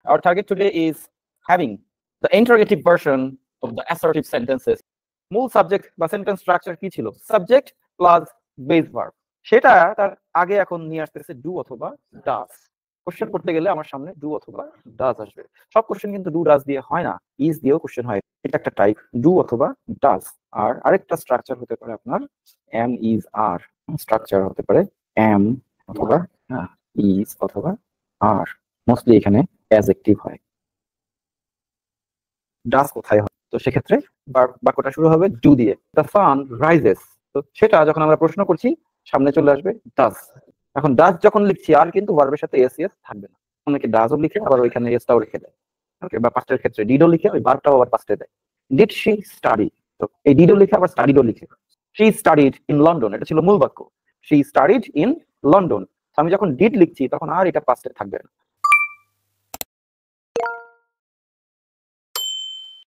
Our target today is having the interrogative version of the assertive sentences. মূল subject বা sentence structure কি ছিল? Subject plus base verb. সেটা তার আগে এখন নিয়ে আসতেছে ডু অথবা ডাজ। কোশ্চেন করতে গেলে আমার সামনে ডু অথবা ডাজ আসবে। সব কোশ্চেন কিন্তু ডু ডাজ দিয়ে হয় না, ইজ দিয়েও কোশ্চেন হয়। এটা একটা টাইপ, ডু অথবা ডাজ। আর আরেকটা স্ট্রাকচার হতে পারে আপনার এম ইজ আর। স্ট্রাকচার হতে পারে এম অথবা ইজ অথবা আর। মোস্টলি এখানে অ্যাডজেক্টিভ হয়। ডাজ কোথায় হয়? তো সেক্ষেত্রে বাক্যটা শুরু হবে ডু দিয়ে। The sun rises. তো সেটা যখন আমরা প্রশ্ন করছি সামনে চলে আসবে ডাজ। এখন ডাজ যখন লিখছি আর কিন্তু ভার্বের সাথে এস এস থাকবে না। অনেকে ডাজও লিখে আবার ওইখানে এসটাও রেখে দেয়। ওকে, বা পাস্টের ক্ষেত্রে ডিডও লিখে ওই ভার্বটাও আবার পাস্টে দেয়। Did she study. তো এই ডিডও লিখে আবার স্টাডিডও লিখে। শি স্টাডিড ইন লন্ডন, এটা ছিল মূল বাক্য। She studied in London. আমি যখন ডিড লিখছি তখন আর এটা পাস্টে থাকবে না,